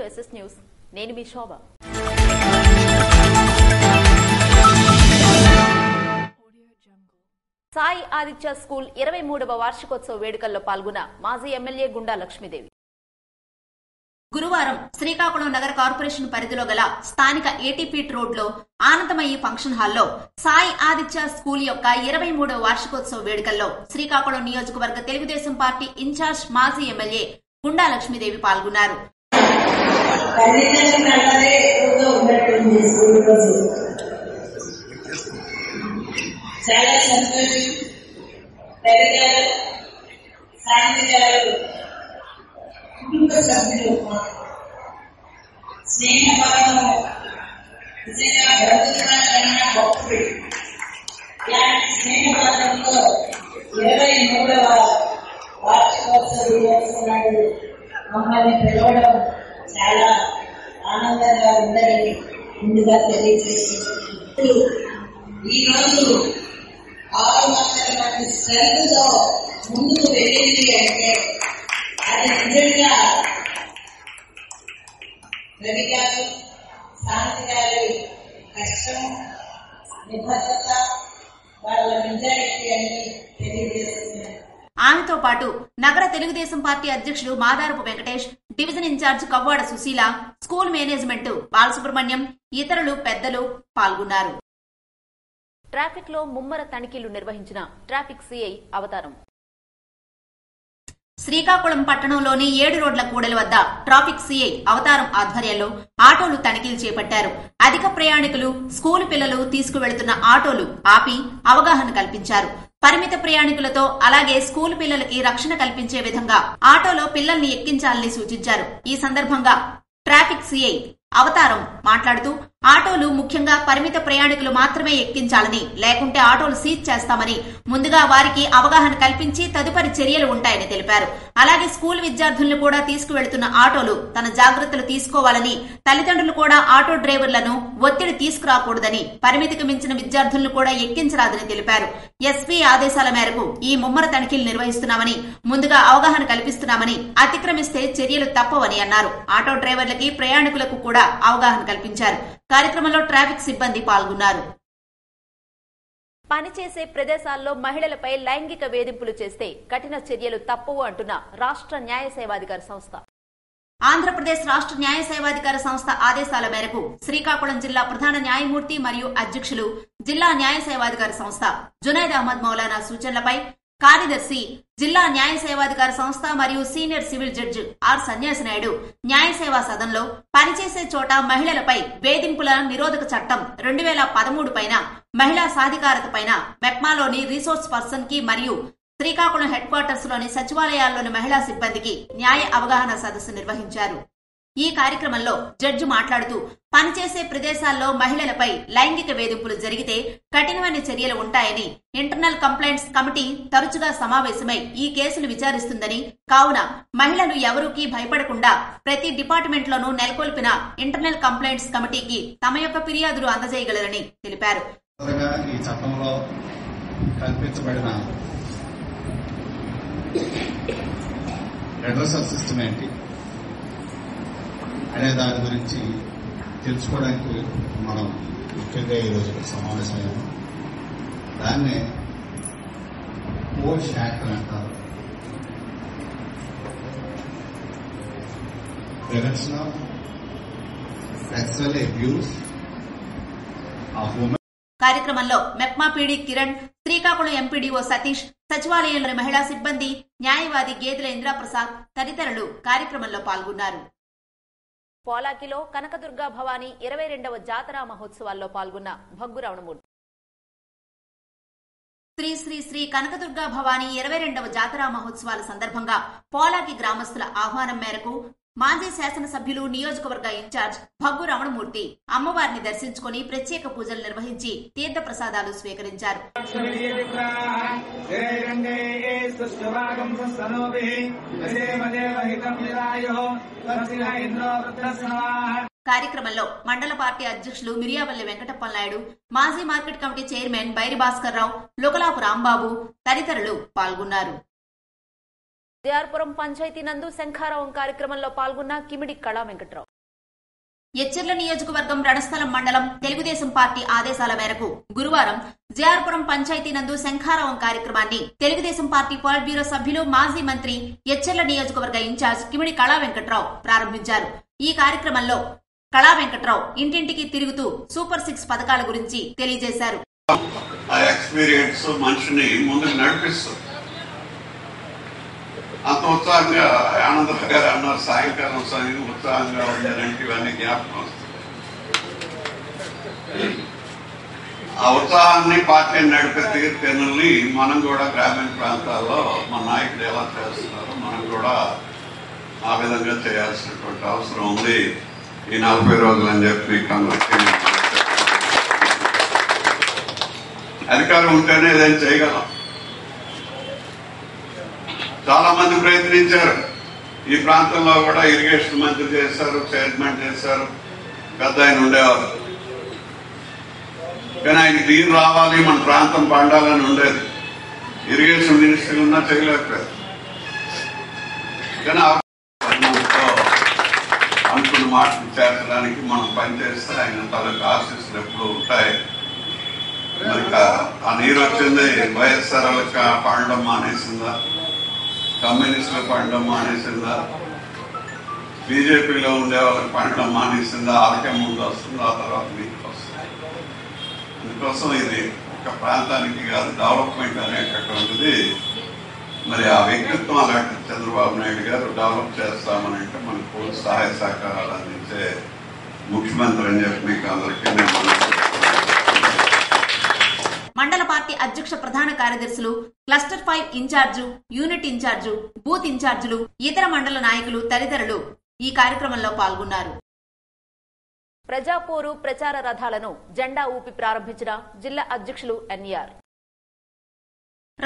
SS news. నేను మీ Shobha. Sai Aditya school 23వ వార్షికోత్సవ వేడుకల్లో పాల్గొన్న మాజీ ఎమ్మెల్యే గుండా లక్ష్మీదేవి. గురువారం శ్రీకాకుళం నగర కార్పొరేషన్ పరిధిలో గల స్థానిక ఏటీపీట్ రోడ్ లో ఆనందమయ్యి ఫంక్షన్ హాల్లో సాయి ఆదిత్య స్కూల్ యొక్క 23వ వార్షికోత్సవ వేడుకల్లో శ్రీకాకుళం నియోజకవర్గ తెలుగుదేశం పార్టీ ఇన్ఛార్జ్ మాజీ ఎమ్మెల్యే గుండా లక్ష్మీదేవి పాల్గొన్నారు. చాలా సంతోషం. పెద్దగారు, శాంతి గారు, కుటుంబ సభ్యులు, స్నేహభావం నిజంగా బ్రతుకున్నా గొప్పది. ఇలాంటి స్నేహభావంలో 23వ వార్షికోత్సవ దినోత్సవాలు మమ్మల్ని పిలవడం చాలా ఆనందంగా ఉందని ముందుగా తెలియజేస్తున్నాను. ఈ రోజు 600 మంది స్ట్రెంత్తో ముందుకు వెళ్ళింది అంటే అది నిజంగా రవి గారు, శాంతి గారి కష్టం, నిబద్ధత, వాళ్ళ నిజాయితీ అని తెలియజేస్తున్నారు. ఆమెతో పాటు నగర తెలుగుదేశం పార్టీ అధ్యక్షుడు Madarapu Venkatesh, division incharge Kavvada Sushila, school management Balasubrahmanyam, ఇతరులు పెద్దలు పాల్గొన్నారు. ట్రాఫిక్ లో ముమ్మర తనిఖీలు నిర్వహించిన ట్రాఫిక్ సిఐ అవతారం. శ్రీకాకుళం పట్టణంలోని 7 రోడ్ల కూడలి వద్ద ట్రాఫిక్ సిఐ అవతారం ఆధ్వర్యంలో ఆటోలు తనిఖీలు చేపట్టారు. అధిక ప్రయాణికులు, స్కూలు పిల్లలు తీసుకువెళుతున్న ఆటోలు ఆపి అవగాహన కల్పించారు. పరిమిత ప్రయాణికులతో అలాగే స్కూలు పిల్లలకి రక్షణ కల్పించే విధంగా ఆటోలో పిల్లల్ని ఎక్కించాలని సూచించారు. ఈ సందర్భంగా ట్రాఫిక్ సిఐ అవతారం మాట్లాడుతూ ఆటోలు ముఖ్యంగా పరిమిత ప్రయాణికులు మాత్రమే ఎక్కించాలని, లేకుంటే ఆటోలు సీజ్ చేస్తామని ముందుగా వారికి అవగాహన కల్పించి తదుపరి చర్యలు ఉంటాయని తెలిపారు. అలాగే స్కూల్ విద్యార్థులను కూడా తీసుకువెళుతున్న ఆటోలు తన జాగ్రత్తలు తీసుకోవాలని, తల్లిదండ్రులు కూడా ఆటో డ్రైవర్లను ఒత్తిడి తీసుకురాకూడదని, పరిమితికి మించిన విద్యార్థులను కూడా ఎక్కించరాదని తెలిపారు. ఎస్పీ ఆదేశాల మేరకు ఈ ముమ్మర తనిఖీలు నిర్వహిస్తున్నామని, ముందుగా అవగాహన కల్పిస్తున్నామని, అతిక్రమిస్తే చర్యలు తప్పవని అన్నారు. ఆటో డ్రైవర్లకి, ప్రయాణికులకు కూడా అవగాహన కల్పించారు. కార్యక్రమంలో ట్రాఫిక్ సిబ్బంది పాల్గొన్నారు. పనిచేసే ప్రదేశాల్లో మహిళలపై లైంగిక వేధింపులు చేస్తే కఠిన చర్యలు తప్పవు అంటున్న రాష్ట్ర న్యాయ సేవాధికార సంస్థ. ఆంధ్రప్రదేశ్ రాష్ట్ర న్యాయ సేవాధికార సంస్థ ఆదేశాల మేరకు శ్రీకాకుళం జిల్లా ప్రధాన న్యాయమూర్తి మరియు అధ్యక్షులు జిల్లా న్యాయ సేవాధికార సంస్థ జునైద్ అహ్మద్ మౌలానా సూచనలపై కార్యదర్శి జిల్లా న్యాయ సేవాధికార సంస్థ మరియు సీనియర్ సివిల్ జడ్జి ఆర్ సన్యాసి నాయుడు న్యాయ సేవా సదన్లో పనిచేసే చోట మహిళలపై వేధింపుల నిరోధక చట్టం 2013 పైన, మహిళా సాధికారత పైన మెప్మాలోని రిసోర్స్ పర్సన్ కి మరియు శ్రీకాకుళం హెడ్ క్వార్టర్స్ లోని సచివాలయాల్లోని మహిళా సిబ్బందికి న్యాయ అవగాహన సదస్సు నిర్వహించారు. ఈ కార్యక్రమంలో జడ్జి మాట్లాడుతూ పనిచేసే ప్రదేశాల్లో మహిళలపై లైంగిక వేధింపులు జరిగితే కఠినమైన చర్యలు ఉంటాయని, ఇంటర్నల్ కంప్లైంట్స్ కమిటీ తరచుగా సమావేశమై ఈ కేసులు విచారిస్తుందని, కావున మహిళలు ఎవరూకీ భయపడకుండా ప్రతి డిపార్ట్మెంట్లోనూ నెలకొల్పిన ఇంటర్నల్ కంప్లైంట్స్ కమిటీకి తమ యొక్క ఫిర్యాదులు అందజేయగలరని తెలిపారు. ఈ చట్టంలో కల్పించబడిన అడ్రసల్ సిస్టమ్ ఏంటి అనే దాని గురించి తెలుసుకోవడానికి మనం ముఖ్యంగా ఈరోజు సమావేశమయ్యాము. దాన్నే పోష్ యాక్ట్ అంటారు. Prevention of sexual abuse of women. కార్యక్రమంలో మెప్మా పీడీ కిరణ్, శ్రీకాకుళం ఎంపీడీఓ సతీష్, సచివాలయంలోని మహిళా సిబ్బంది, న్యాయవాది గేదెల ఇంద్రప్రసాద్ తదితరులు కార్యక్రమంలో పాల్గొన్నారు. పోలాకిలో కనకదుర్గా భవానీ 22వ జాతరా మహోత్సవాల్లో పాల్గొన్న భగ్గు రమణమూర్తి. శ్రీ శ్రీ శ్రీ కనకదుర్గా భవానీ 22వ జాతరా మహోత్సవాల సందర్భంగా పోలాకి గ్రామస్తుల ఆహ్వానం మేరకు మాజీ శాసనసభ్యులు, నియోజకవర్గ ఇన్ఛార్జ్ భగ్గు రమణమూర్తి అమ్మవారిని దర్శించుకుని ప్రత్యేక పూజలు నిర్వహించి తీర్థ ప్రసాదాలు స్వీకరించారు. కార్యక్రమంలో మండల పార్టీ అధ్యక్షులు మిరియావల్లి వెంకటప్పలనాయుడు, మాజీ market committee chairman Bairi Bhaskar Rao, Lukalapu Rambabu తదితరులు పాల్గొన్నారు. దేఆర్పురం పంచాయతీ నందు శంఖారావం కార్యక్రమంలో పాల్గొన్న కిమిడి కళా వెంకట్రావు. ఎచ్చెర్ల నియోజకవర్గం రణస్థలం మండలం తెలుగుదేశం పార్టీ ఆదేశాల మేరకు గురువారం జేఆర్పురం పంచాయతీ నందు శంఖారావం కార్యక్రమాన్ని తెలుగుదేశం పార్టీ పాలిట్ బ్యూరో సభ్యులు మాజీ మంత్రి ఎచ్చెర్ల నియోజకవర్గ ఇన్ఛార్జ్ కిమిడి కళా వెంకట్రావు ప్రారంభించారు. ఈ కార్యక్రమంలో కళా వెంకట్రావు ఇంటింటికి తిరుగుతూ సూపర్ 6 పథకాల గురించి తెలియజేశారు. అంత ఉత్సాహంగా ఆనందరావు గారు అన్నారు, సాయంకాలం సమయం ఉత్సాహంగా ఉండాలంటే ఇవన్నీ జ్ఞాపకం వస్తుంది. ఆ ఉత్సాహాన్ని పార్టీని నడిపే తీరుతెన్నుల్ని మనం కూడా గ్రామీణ ప్రాంతాల్లో మన నాయకులు ఎలా చేస్తున్నారో మనం కూడా ఆ విధంగా చేయాల్సినటువంటి అవసరం ఉంది ఈ 40 రోజులు అని చెప్పి అధికారం ఉంటేనే ఏదైనా చేయగలం. చాలా మంది ప్రయత్నించారు. ఈ ప్రాంతంలో కూడా ఇరిగేషన్ మంత్రి చేశారు, చైర్మన్ చేశారు, పెద్ద ఆయన ఉండేవారు. కానీ ఆయన తీరు రావాలి, మన ప్రాంతం పండాలని ఉండేది. ఇరిగేషన్ మినిస్టర్ ఉన్నా చేయలేకపోయారు. కానీ అనుకున్న మాటలు చేర్చడానికి మనం పనిచేస్తే ఆయన తనకు ఆశీస్సులు ఎప్పుడు ఉంటాయి. మరి ఆ నీరు వచ్చింది వైఎస్ఆర్ పండడం మానేసిందా, కమ్యూనిస్టులు పండడం మానేసిందా, బీజేపీలో ఉండే వాళ్ళకి పండడం మానేసిందా, వాళ్ళకే ముందు వస్తుంది, ఆ తర్వాత మీకు వస్తుంది. అందుకోసం ఇది ఒక ప్రాంతానికి కాదు, డెవలప్మెంట్ అనేటటువంటిది మరి ఆ వ్యక్తిత్వం అలాంటి చంద్రబాబు నాయుడు గారు డెవలప్ చేస్తామని అంటే మనకు పూర్తి సహాయ సహకారాలు అందించే ముఖ్యమంత్రి అని చెప్పి మీకు అందరికీ నేను మండల పార్టీ అధ్యక్ష ప్రధాన కార్యదర్శులు, cluster 5 incharge, unit incharge, booth ఇన్ఛార్జులు, ఇతర మండల నాయకులు తదితరులు ఈ కార్యక్రమంలో పాల్గొన్నారు. ప్రజాపోరు ప్రచార రథాలను జెండా ఊపి ప్రారంభించిన జిల్లా అధ్యక్షులు ఎన్ఆర్.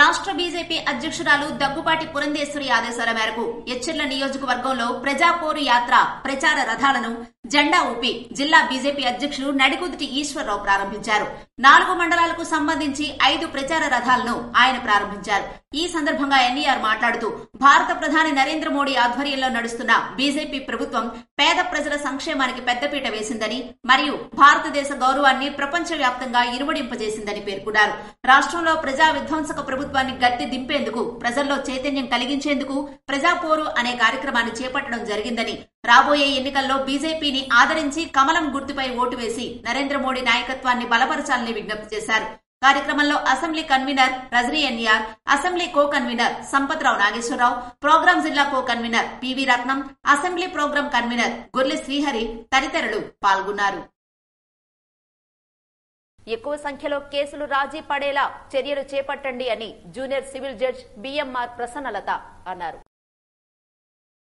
రాష్ట్ర బీజేపీ అధ్యక్షురాలు దగ్గుబాటి పురంధేశ్వరి ఆదేశాల మేరకు ఎచ్చెర్ల నియోజకవర్గంలో ప్రజాపోరు యాత్ర ప్రచార రథాలను జెండా ఊపి జిల్లా బీజేపీ అధ్యక్షులు నడికుదుటి ఈశ్వరరావు ప్రారంభించారు. 4 మండలాలకు సంబంధించి 5 ప్రచార రథాలను ఆయన ప్రారంభించారు. ఈ సందర్భంగా ఎన్ఆర్ మాట్లాడుతూ భారత ప్రధాని నరేంద్ర మోడీ ఆధ్వర్యంలో నడుస్తున్న బీజేపీ ప్రభుత్వం పేద ప్రజల సంక్షేమానికి పెద్దపీట వేసిందని మరియు భారతదేశ గౌరవాన్ని ప్రపంచవ్యాప్తంగా ఇనుమడింపజేసిందని పేర్కొన్నారు. రాష్ట్రంలో ప్రజా విధ్వంసక ప్రభుత్వాన్ని గద్దె దింపేందుకు, ప్రజల్లో చైతన్యం కలిగించేందుకు ప్రజాపోరు అనే కార్యక్రమాన్ని చేపట్టడం జరిగిందని, రాబోయే ఎన్నికల్లో బీజేపీని ఆదరించి కమలం గుర్తుపై ఓటు వేసి నరేంద్ర మోడీ నాయకత్వాన్ని బలపరచాలని విజ్ఞప్తి చేశారు. కార్యక్రమంలో assembly convener Rajani NR, assembly co convener Sampatrao Nageswararao, programme జిల్లా co convener PV Ratnam, assembly programme convener Gorle Srihari తదితరులు పాల్గొన్నారు. ఎక్కువ సంఖ్యలో కేసులు రాజీ పడేలా చర్యలు చేపట్టండి అని జూనియర్ సివిల్ జడ్జ్ బిఎంఆర్ ప్రసన్నలత అన్నారు.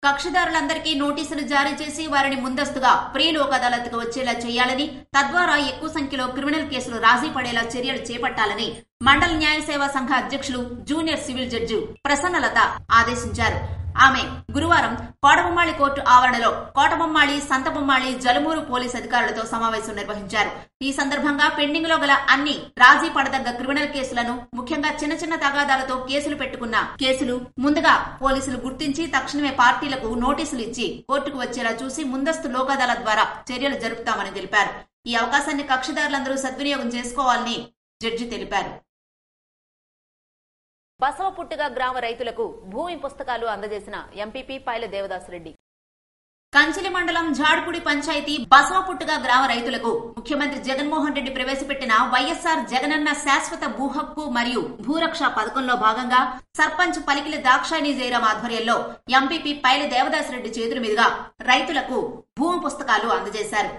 కక్షిదారులందరికీ నోటీసులు జారీ చేసి వారిని ముందస్తుగా ప్రీ లోక్ అదాలత్కు వచ్చేలా చేయాలని, తద్వారా ఎక్కువ సంఖ్యలో క్రిమినల్ కేసులు రాజీ పడేలా చర్యలు చేపట్టాలని మండల న్యాయ సేవా సంఘ అధ్యక్షులు జూనియర్ సివిల్ జడ్జి ప్రసన్నలత ఆదేశించారు. ఆమె గురువారం కోటబొమ్మాళి కోర్టు ఆవరణలో కోటబొమ్మాళి, సంతబొమ్మాళి, జలుమూరు పోలీస్ అధికారులతో సమావేశం నిర్వహించారు. ఈ సందర్భంగా పెండింగ్ లో గల అన్ని రాజీ పడదగ్గ క్రిమినల్ కేసులను, ముఖ్యంగా చిన్న చిన్న తగాదాలతో కేసులు పెట్టుకున్న కేసులు ముందుగా పోలీసులు గుర్తించి తక్షణమే పార్టీలకు నోటీసులు ఇచ్చి కోర్టుకు వచ్చేలా చూసి ముందస్తు లోక్ అదాలత్ ద్వారా చర్యలు జరుపుతామని తెలిపారు. ఈ అవకాశాన్ని కక్షిదారులందరూ సద్వినియోగం చేసుకోవాలని జడ్జి తెలిపారు. బసవపుట్టుగా గ్రామ రైతులకు భూమి పుస్తకాలు అందజేసిన ఎంపీపీ పైల దేవదాసురెడ్డి. కంచిలి మండలం జాడ్పుడి పంచాయతీ బసవపుట్టుగా గ్రామ రైతులకు ముఖ్యమంత్రి జగన్మోహన్ రెడ్డి ప్రవేశపెట్టిన వైఎస్ఆర్ జగనన్న శాశ్వత భూ హక్కు మరియు భూరక్ష పథకంలో భాగంగా సర్పంచ్ పలికిలి దాక్షాయిని జయరాం ఆధ్వర్యంలో ఎంపీపీ పైల దేవదాసురెడ్డి చేతుల మీదుగా రైతులకు భూమి పుస్తకాలు అందజేశారు.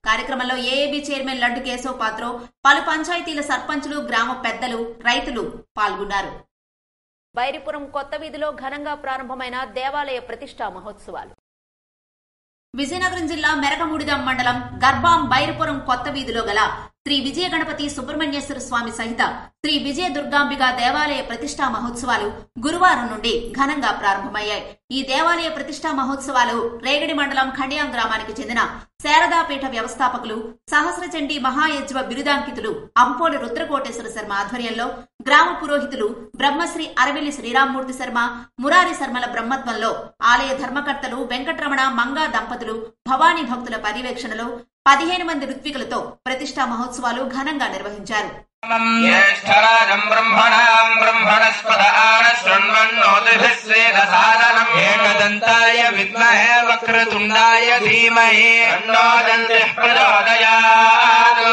కార్యక్రమంలో ఏఏబీ చైర్మన్ లడ్డు కేశవ్ పాత్రో, పలు పంచాయతీల సర్పంచులు, గ్రామ పెద్దలు, రైతులు పాల్గొన్నారు. బైరిపురం కొత్త వీధిలో ఘనంగా ప్రారంభమైన దేవాలయ ప్రతిష్టా మహోత్సవాలు. విజయనగరం జిల్లా మెరకముడిదాం మండలం గర్భాం బైరిపురం కొత్త వీధిలో గల శ్రీ విజయ గణపతి సుబ్రహ్మణ్యేశ్వర స్వామి సహిత శ్రీ విజయ దుర్గాంబిక దేవాలయ ప్రతిష్టా మహోత్సవాలు గురువారం నుండి ఘనంగా ప్రారంభమయ్యాయి. ఈ దేవాలయ ప్రతిష్టా మహోత్సవాలు రేగడి మండలం ఖండియాం గ్రామానికి చెందిన శారదాపీఠ వ్యవస్థాపకులు సహస్రచండీ మహాయజ్వ బిరుదాంకితులు అంపోలి రుద్రకోటేశ్వర శర్మ ఆధ్వర్యంలో గ్రామ పురోహితులు బ్రహ్మశ్రీ అరవిల్లి శ్రీరామ్మూర్తి శర్మ, మురారి శర్మల బ్రహ్మత్వంలో ఆలయ ధర్మకర్తలు వెంకటరమణ మంగా దంపతులు భవానీ భక్తుల పర్యవేక్షణలో 15 మంది ఋత్వికులతో ప్రతిష్టా మహోత్సవాలు ఘనంగా నిర్వహించారు. జ్యేష్ఠరాజం బ్రహ్మణాం బ్రహ్మణస్పద ఆనశృణ్వన్నోతిభిస్వేదసాదనం ఏకదంతాయ విద్మహే వక్రతుండాయ ధీమహి తన్నో దంతిః ప్రచోదయాత్.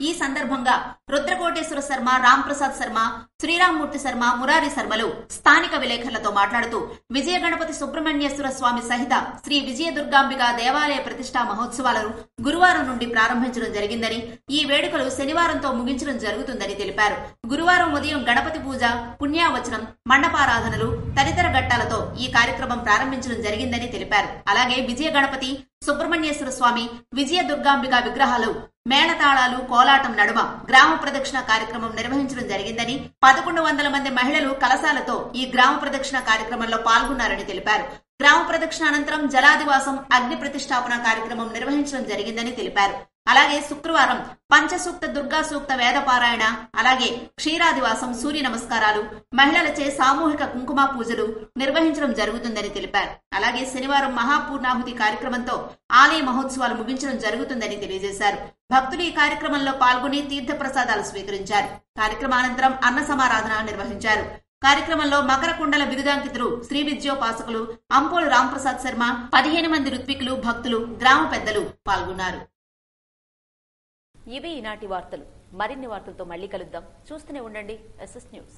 ఈ సందర్భంగా రుద్రకోటేశ్వర శర్మ, రాంప్రసాద్ శర్మ, శ్రీరామ్మూర్తి శర్మ, మురారి శర్మలు స్థానిక విలేకరులతో మాట్లాడుతూ విజయ గణపతి సుబ్రహ్మణ్యేశ్వర స్వామి సహిత శ్రీ విజయ దుర్గాంబిక దేవాలయ ప్రతిష్టా మహోత్సవాలను గురువారం నుండి ప్రారంభించడం జరిగిందని, ఈ వేడుకలు శనివారంతో ముగించడం జరుగుతుందని తెలిపారు. గురువారం ఉదయం గణపతి పూజ, పుణ్యావచనం, మండపారాధనలు తదితర ఘట్టాలతో ఈ కార్యక్రమం ప్రారంభించడం జరిగిందని తెలిపారు. అలాగే విజయ గణపతి సుబ్రహ్మణ్యేశ్వర స్వామి, విజయ దుర్గాంబిక విగ్రహాలు మేళతాళాలు, కోలాటం నడుమ గ్రామ ప్రదక్షిణ కార్యక్రమం నిర్వహించడం జరిగిందని, 1100 మంది మహిళలు కలశాలతో ఈ గ్రామ ప్రదక్షిణ కార్యక్రమంలో పాల్గొన్నారని తెలిపారు. గ్రామ ప్రదక్షిణ అనంతరం జలాదివాసం, అగ్ని ప్రతిష్టాపన కార్యక్రమం నిర్వహించడం జరిగిందని తెలిపారు. అలాగే శుక్రవారం పంచసూక్త, దుర్గా సూక్త వేద పారాయణ, అలాగే క్షీరాదివాసం, సూర్య నమస్కారాలు, మహిళలచే సామూహిక కుంకుమ పూజలు నిర్వహించడం జరుగుతుందని తెలిపారు. అలాగే శనివారం మహాపూర్ణాహుతి కార్యక్రమంతో ఆలయ మహోత్సవాలు ముగించడం జరుగుతుందని తెలియజేశారు. భక్తులు ఈ కార్యక్రమంలో పాల్గొని తీర్థ ప్రసాదాలు స్వీకరించారు. కార్యక్రమానంతరం అన్న సమారాధన నిర్వహించారు. కార్యక్రమంలో మకర కుండల బిరుదాంకితులు, శ్రీ విద్యోపాసకులు అంపోలు రాంప్రసాద్ శర్మ, 15 మంది ఋత్వికులు, భక్తులు, గ్రామ పెద్దలు పాల్గొన్నారు. ఇవి ఈనాటి వార్తలు. మరిన్ని వార్తలతో మళ్ళీ కలుద్దాం. చూస్తూనే ఉండండి SS న్యూస్.